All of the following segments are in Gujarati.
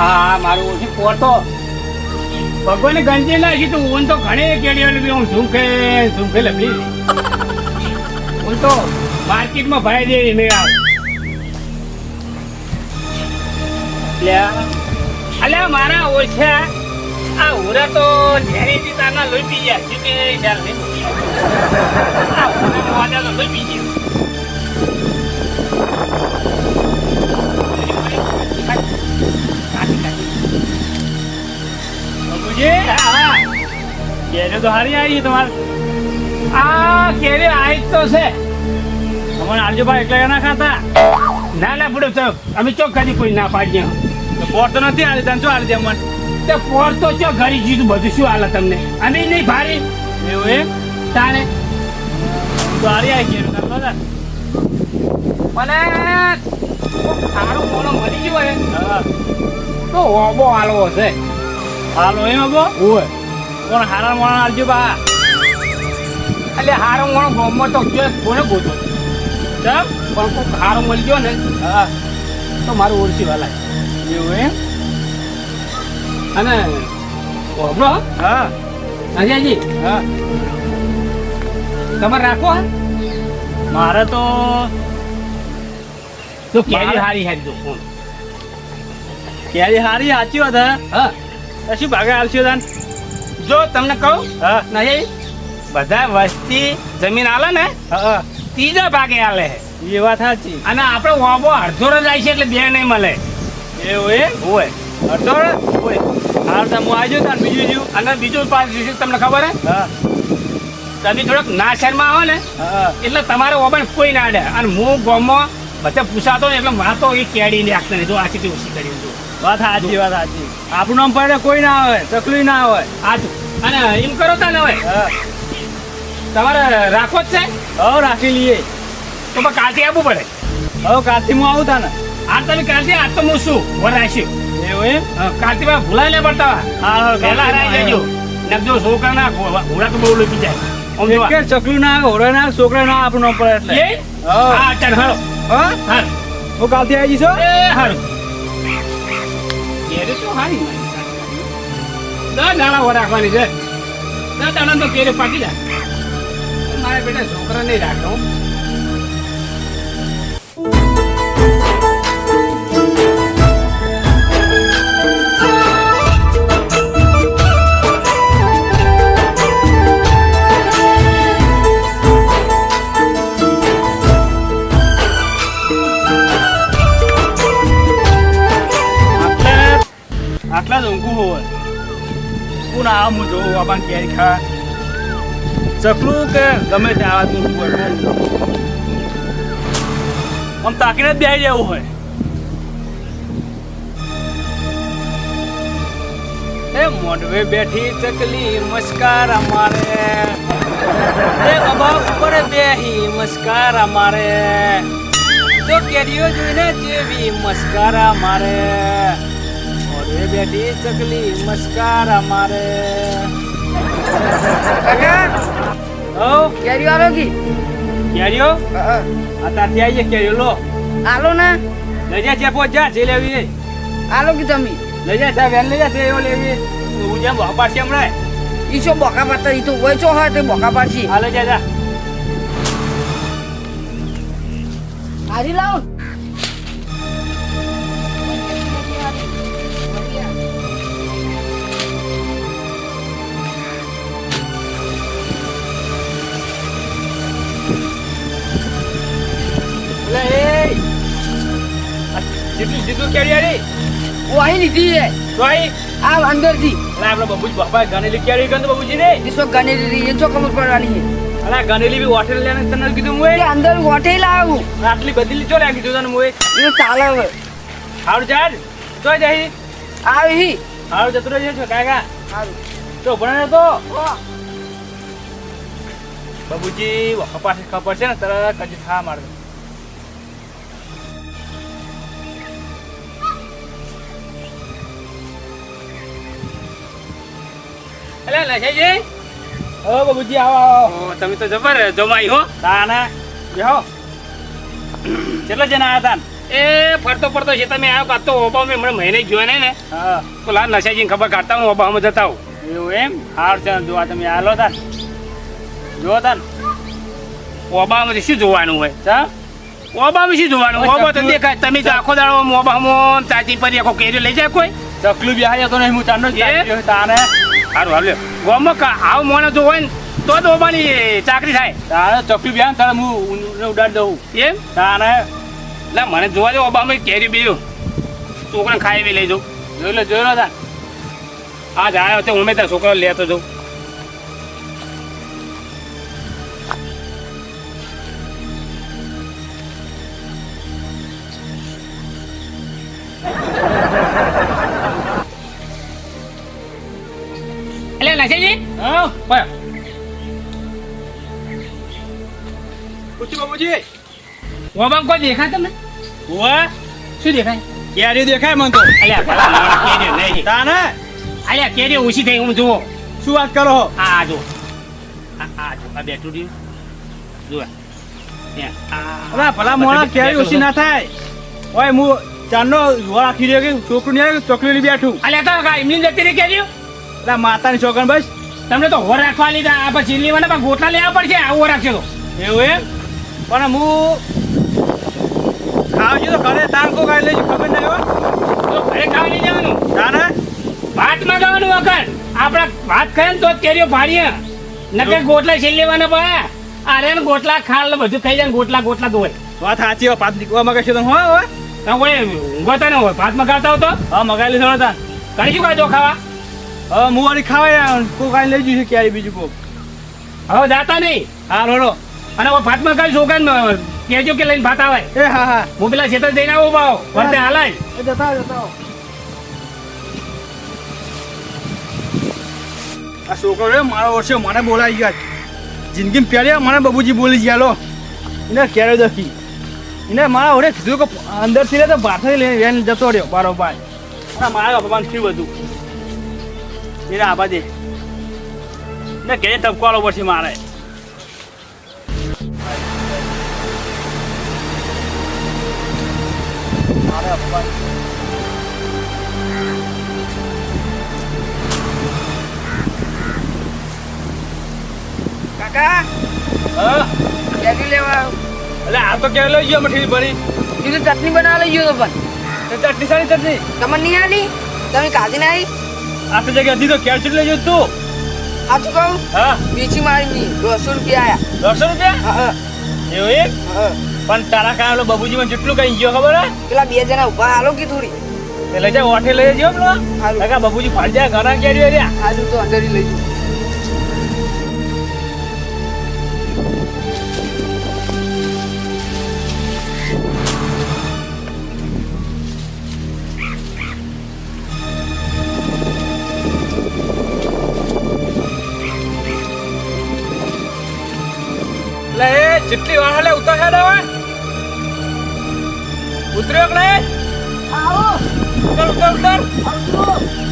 હા મારું ઓછી પોતો ભગવાને ગંજી નાખી તું ઊન તો ઘણી કેડીઓ બી હું ઝુમખે લપડી હું તો માર્કેટમાં ભરાઈ દે મેળા અલ્યા મારા ઓછા આ ઉરા તો ઝેરીથી તારના લોહી પી ગયા શું કે ખ્યાલ નહીં આ ઉરા વાજા તો લોહી પી ગયો કેરીઓ તો હારી આવી તમારે આ કેરી આવી તો છે અમારે આરજુભાઈ એકલા ના ખાતા ના ના પડ્યો તો અમે ચોક ખાધી કોઈ ના પાડીએ પોર તો નથી હાલી તને શું હાલી દે મને તે પોર તો ચો ઘરી જીધું બધું શું હાલે તમને અમે નહીં ભારી એવું એમ તાણે તો હારી આવી કેરી તને મને સારું મોણો મળી ગયો હોય હા તો ઓબો હાલવો છે હાલો એમ હબો હોય કોણ હારા મોણા આરજુભા એટલે હારો મોણો ગોમમાં તો કોને ગોતો ચમ પણ કોઈ હારો મળી ગયો ને હા તો મારું ઓળખી વાલા એવું એમ અને ઓબરો હા અજયજી હા તમારે રાખો હા મારે તો કેરી હારી હારી દો ફોન કેરી હારી સાચી વાત હા હે શું ભાગે હાલશો તાન જો તમને કહું હા નહીં બધા વસ્તી જમીન આલે ને હા ત્રીજા ભાગે આલે એ વાત સાચી અને આપણે ઓબો અડધો જાય છે એટલે બે નહીં મળે એવું એમ હોય અડધો હોય હાલ તો હું આવી તાન બીજું જીવ અને બીજું પાછું તમને ખબર હે હા તમે થોડોક ના શહેરમાં આવો ને હા એટલે તમારે ઓબણ કોઈ ના અડે અને હું ગામમાં બધે પૂછાતો ને એટલે મારે તો એ કેડી ને આખતા નહીં જો આછી ઓછી કરી દઉં વાત સાચી આપણું નામ પડે કોઈ ના આવે તકલીફ ના આવે આજ અને એમ કરો તા ને હવે હા તમારે રાખવો જ છે હવ રાખી લઈએ તો પણ કાલથી આવવું પડે હવે કાલથી હું આવું તાને આ તમે કાલથી આજ તો હું શું વરાશી એવું એમ કાલથી માં ભૂલાય ને પડતા હા પહેલા હરાઈ જજો નકજો છોકરા ના ઘોડા તો બહુ લખી જાય આમ જોવા. ચકલું ના હોરા ના છોકરા ના આપણું નામ પડે એટલે એ હા ચાલ હાલો હા હાલ હું કાલથી આવી જઈશ હો. એ હારું કેરી તો હારી દસ દાણા રાખવાની છે 10 દાણા તો કેરી પાકી જાય મારે બેટા છોકરા નહીં રાખો આટલા જ ઊંઘું હોય હું ના આવું જોઉં આપણને કેરી ખા ચકલું કે ગમે તે આવા તું હોય આમ તાકીને જ બેસી જવું હોય એ મોઢવે બેઠી ચકલી મસ્કારા મારે એ બાબા ઉપર બેહી મસ્કારા મારે તો કેરીઓ જોઈને જેવી મસ્કારા મારે મોઢવે બેઠી ચકલી મસ્કારા મારે ઓ કેરીઓ આલો કી કેરીઓ આ તારથી આવીએ કેરીઓ લો આલો ને લઈ જા ચેપો જા જે લેવી આલો કી તમે લઈ જા ચા વેન લઈ જા તે એવો લેવી હું જેમ પાડશે હમણાં ઈ શું બોકા પાડતા ઈ તો હોય છો હોય તે બોકા પાડશી આ લઈ જા જા હારી લાવો લે એ જીતું જીતું કેરી આરી વાહી લીધી હે તો આઈ આ અંદર થી અલા આપણો બબુજ બાપા ગણેલી કેરી ગંદ બબુજી ને ઈસો ગણી લીધી એ જો ખબર પડવાની હે અલા ગણેલી બી હોટેલ લેને તને કીધું મુએ એ અંદર હોટેલ લાવું આટલી બદલી ચો લે કીધું તને મુએ એ ચાલે હવે હારું ચાલ તો જઈ આવી હારું જતો રહેજો છો કાકા હારું તો ભણે તો બબુજી પાસે ખબર છે ને તરત કજી થા માર અલે લજાઈજી ઓ બબુજી આવો ઓ તમે તો જબર જમાઈ હો તાના બેહો કેટલા જણા આયા તાન એ ફરતો ફરતો છે તમે આવ્યો કાં તો ઓબા મેં હમણાં મહિને ગયો ને હા તો લાલ નશાજીને ખબર કાઢતા હું ઓબામાં જતા હું એવું એમ હાર છે જોવા તમે હાલો તાન જો તાન ઓબામાં શું જોવાનું હોય ચા ઓબામાં શું જોવાનું ઓબા તો દેખાય તમે તો આખો દાડો ઓબામાં ચાચી પર આખો કેરી લઈ જાય કોઈ ચકલું બી આવ્યા તો નહીં હું ચાંદો એ? તાને સારું હાલ ગોમાં આવું મોણસ જો હોય ને તો જ ઓબાની ચાકરી થાય તારે ચકલું બી આવે તારે હું ઉડાડી દઉં એમ તાને એટલે મને જોવા દે ઓબામાં કેરી બીજું છોકરાને ખાઈ બી લઈ જાઉં જોઈ લો તાન આ જાય તો હું તારા છોકરો લેતો જાઉં એટલે નશેજી હા બરાબર પૂછ્યું બાબુજી ઓબામાં કોઈ દેખાય તમને ઓવા શું દેખાય કેરી દેખાય મને તો અલ્યા ભલા માણસ કેરીઓ નહીં તાને અલ્યા કેરીઓ ઓછી થઈ હું જુઓ શું વાત કરો છો? આ જો આ જો આ બેઠું રહ્યું જુઓ ત્યાં અલા ભલા મોણા કેરી ઓછી ના થાય ઓય હું ચાંદનો જોવા રાખી રહ્યો કે છોકરું નહીં આવે ચોકલી લઈ બેઠું અલ્યા તો કા એમની જતી રહી કેરીઓ એટલે માતાની છોકરા બસ તમને તો હોર રાખવા લીધા આ પછી લેવાના પણ ગોટલા લેવા પડશે આવો રાખશે તો એવું એમ પણ હું ખાવા તો ઘરે તાણ કો કાંઈ લઈ ખબર નહીં હોય તો ઘરે ખાવા લઈ જવાનું તાને ભાત માં જવાનું વખત આપડે ભાત ખાય ને તો જ કેરીઓ ભાડીએ નકર ગોટલા છેલ્લે લેવાના પડે અરે ને ગોટલા ખાલ ને બધું ખાઈ જાય ને ગોટલા ગોટલા ધોય વાત સાચી હોય પાત દીકવા મગાશે તો હોય હોય તમે કોઈ ઊંઘતા ન હોય ભાત મગાવતા હો તો હા મગાઈ લીધો તાન કરી શું કાઢો ખાવા હવે હું વાળી ખાવા કો કાંઈ લઈ જઈશું ક્યારે બીજું કો હવે જાતા નહીં હા રોડો અને ભાત મગાવી છોકરાને કહેજો કે લઈને ભાત આવે એ હા હા હું પેલા ખેતર જઈને આવું ભાવ વર્તે હાલાય એ જતા જતા આ છોકરો રે મારો વર્ષે મને બોલાવી ગયા જિંદગી પહેલી મને બાબુજી બોલી ગયા લો એને ક્યારે દખી એને મારા ઓરે કીધું કે અંદરથી લે તો બહારથી લઈને જતો રહ્યો બારોબાર અને મારા અપમાન થયું બધું એને આબા દે ને ઘેરે ટપકાલો પછી મારે અપમાન કાકા હા કેરી લેવા આવ્યો. એટલે આ તો ક્યારે લઈ ગયો મઠી ભરી તું તો ચટણી બનાવવા લઈ ગયો તો પણ ચટણી સારી ચટણી તમને નહીં આલી તમે કાઢી ના આવી આ તો જગ્યા હતી તો ક્યારે ચટણી લઈ ગયો તું આ શું કહું હા બીજી મારી 200 રૂપિયા આયા 200 રૂપિયા હા એવું એમ હા પણ તારા કાંઈ બાબુજી મને જેટલું કઈ ગયો ખબર હે પેલા બે જણા ઉભા હાલો કે થોડી તે લઈ જા ઓઠે લઈ જજો પેલો હારું. કાકા બાબુજી ફાડી જાય ઘણા કેરી રહ્યા આજુ તો અંદર લઈ જઉં એટલે એ જેટલી વાર હાલે ઉતર છે ને હવે ઉતર્યો કે નહીં ઉતર ઉતર ઉતર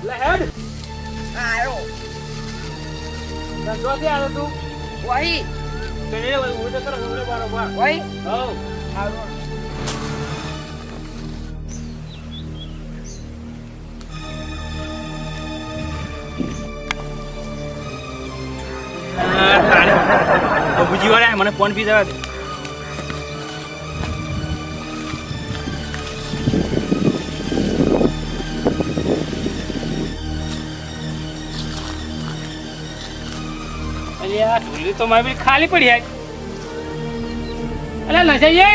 એટલે હેડ આવ્યો ધંધોથી આવ્યો તું વહી તેને ઉડે કર ઉડે બારોબાર વહી હઉ આવ્યો બાબુજી વાળા મને ફોન પી જવા દે અરે આ ઢોલી તો મારી ખાલી પડી આજ અરે લજાઈએ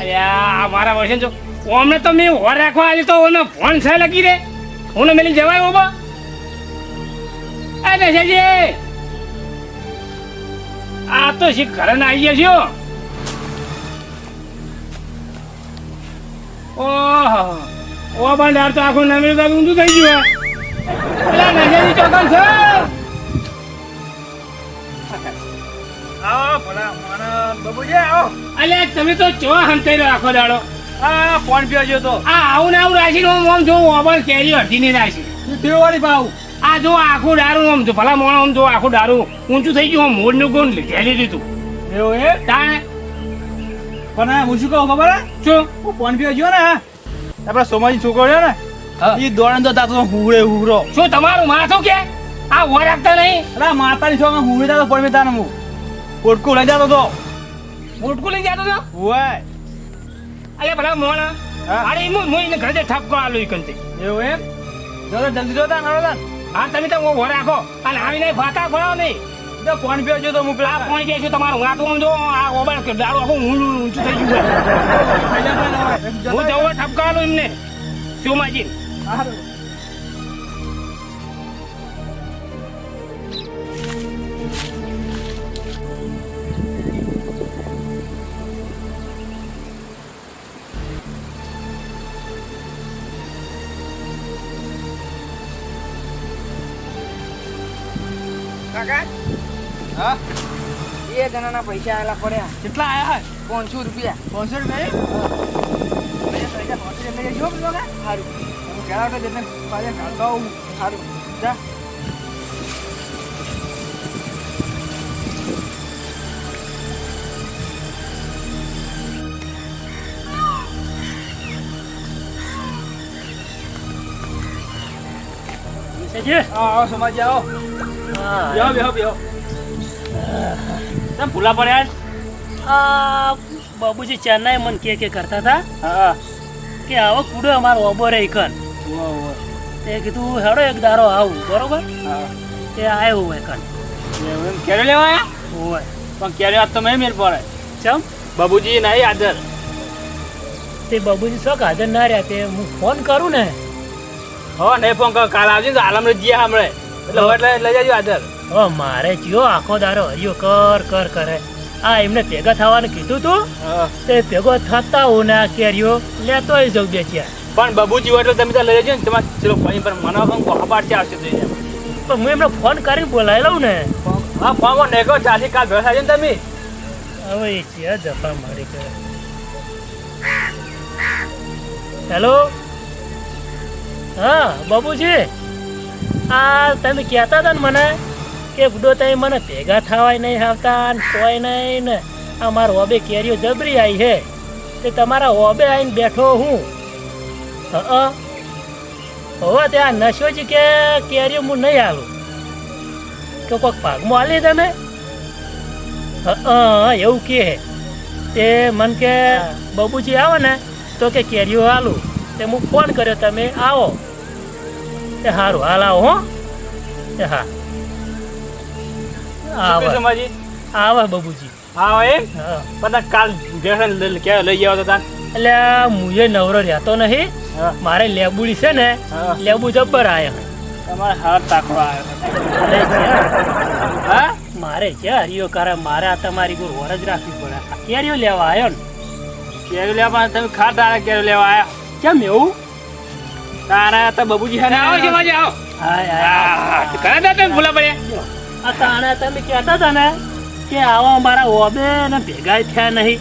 અરે આ મારા વર્ષે જો ઓમને તો મેં હોર રાખવા આજે તો ઓને ફોન છે લગી રે ઓને મેલી જવાય ઓબા અરે લજાઈએ આ તો શી ઘરે ના આવી ગયા છો ઓહો ઓ બંડાર તો આખું નમી તો ઊંધું થઈ ગયું અરે લજાજી ચોકન છે આવો ભલા મારા બાબુજી આવો અલે તમે તો ચો હંતાઈ રહ્યો આખો દાડો આ ફોન પીવા ગયો તો આ આવું ને આવું રાખીને આમ જો ઓબળ કેરી અડધી ની રાખી દેવાળી ભાવ આ જો આખું દારૂ આમ જો ભલા મોણો આમ જો આખું દારૂ ઊંચું થઈ ગયું મોડ નું ગુણ ઘેલી દીધું એવું એ તાણે પણ હું શું કહું ખબર હે શું હું ફોન પીવા ગયો ને આપડા સોમાજી છોકરો રહ્યો ને હા. એ દોડે તો તાતો હુવરો શું તમારું માથું કે આ ઓર રાખતા નહીં અરે માતાની છોકરા હુવરે તાતો પડમે તાને હું પોટકું લઈ જતો તો મોટકું લઈ જતો તો ઓય અલે ભલા મોણા હા. અરે હું એને ઘરે ઠપકો આલું ઈ કંતે એવું એમ જો જલ્દી જોતા નડો તાન હા તમે તો ઓર રાખો અને આવીને ફાટા ફળો નહીં તો ફોન પીવા ગયો તો હું પેલા આ કોણ કે છે તમારું માથું આમ જો આ ઓબળ કે દારૂ આખું ઊંચું થઈ ગયું હું જવો ઠપકો આલું એમને સોમાજી કાકા હા 2 જણાના પૈસા આયેલા પડ્યા કેટલા આયા 500 રૂપિયા 500 રૂપિયા સારું કેળા જઈને પાછા કાઢતો આવું સારું જા આવો સમાજી આવો બેહો બેહો બેહો તમે ભૂલા પડ્યા આ બાબુજી ચેન્નાઈ મને કે કરતા હતા હા કે આવો કુડો અમારો ઓબો રે કન તે કીધું હેડો એક દારો આવું બરોબર તે આવ્યો હોય કન એમ ક્યારે લેવા આયા હોય પણ ક્યારે આજ તો મેં મેર પડે ચમ બાબુજી નહીં આદર તે બાબુજી શોખ હાજર ના રહ્યા તે હું ફોન કરું ને હો નહીં ફોન કર કાલ આવજો ને આલમ જીયા હમણે એટલે હવે એટલે લઈ જાજો આદર હવે મારે જીઓ આખો દારો હરિયો કર કર કરે આ એમને ભેગા થવાનું કીધું તું તે ભેગો થતા હું ને આ કેરીઓ લેતો જઉં બે ચાર પણ બાબુજી હોય એટલે તમે તો લઈ જજો ને તમારે ચલો ભાઈ પર મને પણ કોહાબાટ આવશે તો પણ હું એમને ફોન કરીને બોલાવી લઉં ને હા ફોન નેકો ચાલી કાલ ભેગા થાય ને તમે હવે એ છે જપા મારી કરે હેલો હા બાબુજી આ તમે કહેતા હતા ને મને કે બુડો તમે મને ભેગા થવાય નહીં આવતા ને કોઈ નહીં ને આ મારા ઓબે કેરીઓ જબરી આવી છે તે તમારા ઓબે આવીને બેઠો હું હવે ત્યાં નશોજી કે કેરીઓ હું નહીં આલું કે કોઈક ભાગમાં આલી તમે એવું કે તે મન કે બાબુજી આવે ને તો કે કેરીઓ આલું તે હું ફોન કર્યો તમે આવો તે સારું હાલ આવો હો તે હા આવે સમાજી આવે બાબુજી હા એમ હા બધા કાલ ભેગા ક્યારે લઈ જાવ તો તાન એટલે મુએ નવરો રહેતો નહીં હા. મારે લેબુડી છે ને હા. લેબુ જબ્બર આયા તમારે હાથ તાકડો આવ્યો હા મારે છે હરિયો કરે મારે આ તમારી કોઈ વર જ રાખવી પડે આ કેરીઓ લેવા આવ્યો ને કેરું લેવા તમે ખાતા કેરું લેવા આયા કેમ એવું તારા તો બાબુજી હે ને આવો સોમાજી આવો હાય હાય ઘણા હતા તમે ભૂલા પડ્યા આ તાણે તમે કહેતા હતા ને કે આવા અમારા ઓબે ને ભેગા થયા નહીં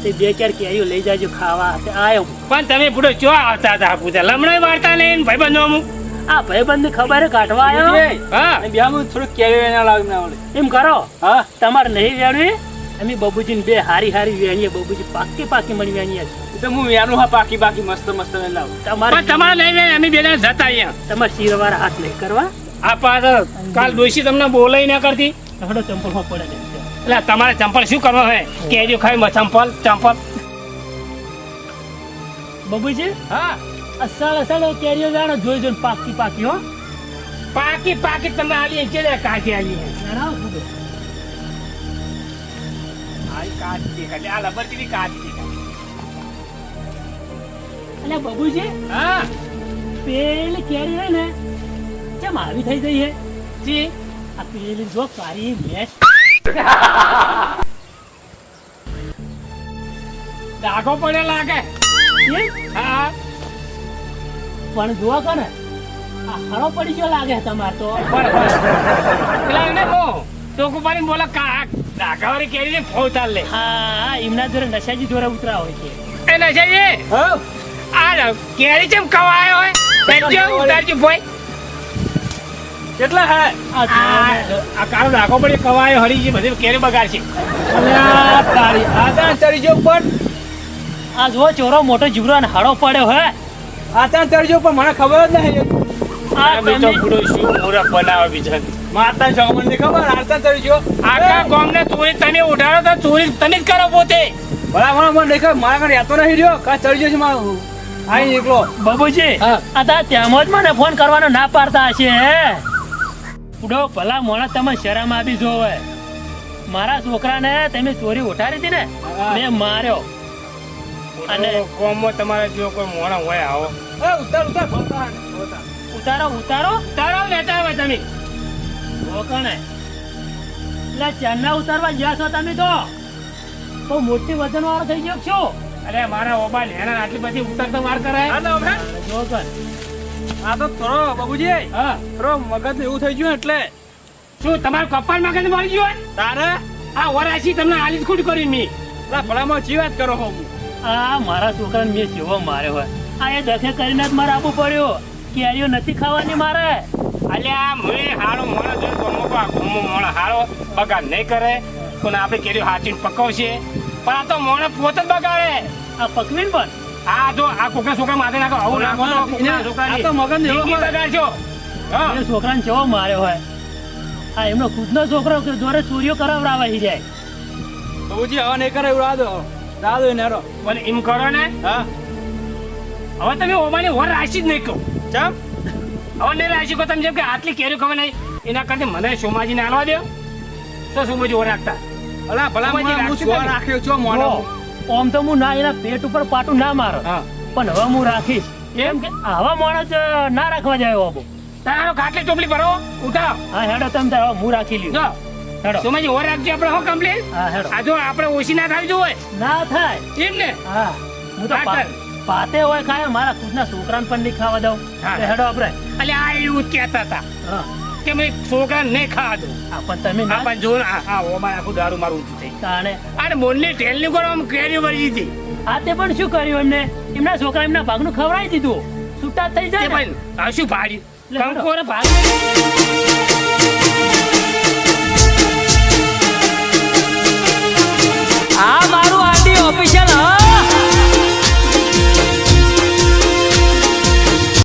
તે બે ચાર કેરીઓ લઈ જાજો ખાવા તે આયો પણ તમે પૂરો ચો આવતા હતા પૂછા લમણાઈ વાર્તા નહીં ભાઈબંધો અમુક આ ભાઈબંધ ખબર કાઢવા આવ્યો હા બિહામાં થોડું કેરી ના લાવી ના આવડે એમ કરો હા તમારે નહીં વેણવી અમે બાબુજીને બે હારી હારી વેણીએ બાબુજી પાકી પાકી મળી વેણીએ એ તો હું વેનું હા પાકી પાકી મસ્ત મસ્ત લઈ લાવું તમારે પણ તમારે નહીં વેણ અમે બે જણા જતા અહીંયા તમારે શિરવાળા હાથ નહીં કરવા આ પાછળ કાલ ડોશી તમને બોલાઈ ના કરતી હડો ચંપલમાં પડે છે એટલે તમારે ચંપલ શું કરવા હે કેરીઓ ખાઈ ચંપલ ચંપલ બાબુજી હા અસાળ અસાળ કેરીઓ વેણો જોઈ જોઈને પાકી પાકી હો પાકી પાકી તમને આલી છે કાચી આલી હે વેણાવો ખુદ આ કાચી દેખાડે આ લબર જેવી કાચી દેખાડે એટલે બાબુજી હા પેલી કેરી રહી ને કેમ આવી થઈ ગઈ હે જી આ પેલી જો કારી મેચ ડાઘો પડે લાગે હા પણ જુઓ કે ને આ હળો પડી ગયો લાગે તમાર તો બરાબર પેલા એને કહો તો કુપારી બોલા કા ડાઘાવાળી કેરીને ફોતાલ લે હા એમના જોડે નશાજી જોડે ઉતરા હોય છે ઉતારે ના છે એ હા આ કેરી ચમ કવાયો હોય બેજો ઉતારજો ભાઈ કેટલા હે આ કાળો નાખો પડે કવાયો હરી છે બધી કેરી બગાડશે અલ્યા તારી આતા ચડી જો પણ આ જો ચોરો મોટો જીવરો ને હાડો પડ્યો હે આતા ચડી જો પણ મને ખબર જ નહીં આ અમે તો તમે પૂરો શું મૂરખ બનાવે બીજા માતા જગમન ની ખબર આતા ચડી જો આખા ગામને ચોરી તને ઉઠાડો તો ચોરી તને જ કરો પોતે ભલા મને દેખાય મારા ઘરે યાતો નહીં રહ્યો કા ચડી જશે મારું આઈ એકલો બાબુજી હા. આ તા ત્યાં જ મને ફોન કરવાનો ના પાડતા હશે હે ઉડો ભલા મોણા તમે શરમ આપી જોવે મારા છોકરાને તમે ચોરી ઉઠાડી હતી ને હા. મેં માર્યો અને ગામમાં તમારા જેવો કોઈ મોણો હોય આવો એ ઉતાર ઉતાર બોલતા ઉતારો ઉતારો તારો લેતા હોય તમે રોકણે એટલે ચાંદના ઉતારવા ગયા છો તમે તો બહુ મોટી વજન વાળો થઈ ગયો છો અરે મારા ઓબા નેના આટલી બધી ઉતરતો વાર કરાય જોકર આ તો થોડો બાબુજી હા થોડો મગજ એવું થઈ ગયું એટલે શું તમારું કપાળ માં કદી મળી ગયું હોય? તારે આ વરાશી તમને આલી જ ખોટ કરી મી લા ભલામાં જી વાત કરો હો હું આ મારા છોકરાને મેં જેવો માર્યો હોય આ એ દખે કરીને જ મારે આપવું પડ્યો કેરીઓ નથી ખાવાની મારે અલ્યા મેં હારો મોણો જોઈ ગમો મોણો હારો બગાડ નહીં કરે પણ આપણે કેરીઓ હાચીને પકવશે પણ આ તો મોણો પોતે જ બગાડે આ પકવીને પણ આ જો આ કોકરા છોકરા માથે નાખો આવું નાખો તો કોકરા છોકરાની આ તો મગજને એવો જિંદગી મળે. બગાડશો. હા. એ છોકરાને જેવો માર્યો હોય આ એમનો ખુદનો છોકરો કે જોડે ચોરીઓ કરાવડાવવા જાય બાબુજી હવે નહીં કરે એવું રાહ દો એને હેરો પણ એમ કરો ને હા હવે તમે ઓમાની વર રાશી જ નહીં કહો ચમ હવે નહીં રાશી કહો તમે જેમ કે આટલી કેરીઓ ખબર નહીં એના કરતા મને સોમાજીને આલવા દો તો સોમાજી વર રાખતા અલા ભલામાં બાબુજી હું રાખી જોવા દે. રાખ્યો છો મોણો ઓમ તો હું ના એના પેટ ઉપર પાટું ના મારો હા પણ હવે હું રાખીશ એમ કે આવા માણસ ના રાખવા જાય બાબુ તારો ખાટલી ચોપલી ભરો ઉઠાવ હા હેડો તમે તાર હું રાખી લ્યો જો હેડો સોમાજી વર રાખજો આપણે હો કમ્પ્લીટ હા હેડો આ જો આપણે ઓછી ના થાય જોઈએ ના થાય એમ ને હા હું તો હા, ચાલ. પાતે હોય ખાય મારા ખુદના છોકરાને પણ નહીં ખાવા દઉં હા. એટલે હેડો આપણે એટલે આ એવું જ કહેતા હતા હા કે મેં છોકરાને નહીં ખાવા દઉં આ પણ તમે આ ના પણ જો ને, આ ઓમાં આખું દારૂ મારું ઊંચું થઈ તાણે અને મોનની ટેલની કરો આમ કેરીઓ ભરી દીધી આ તે પણ શું કર્યું એમને એમના છોકરા એમના ભાગનું ખવડાવી દીધું છૂટા થઈ તે જાય ને. પણ આ શું ભાડ્યું લે, હેડો. કંકોરે ભાગ આ મારું આરડી ઓફિશિયલ હ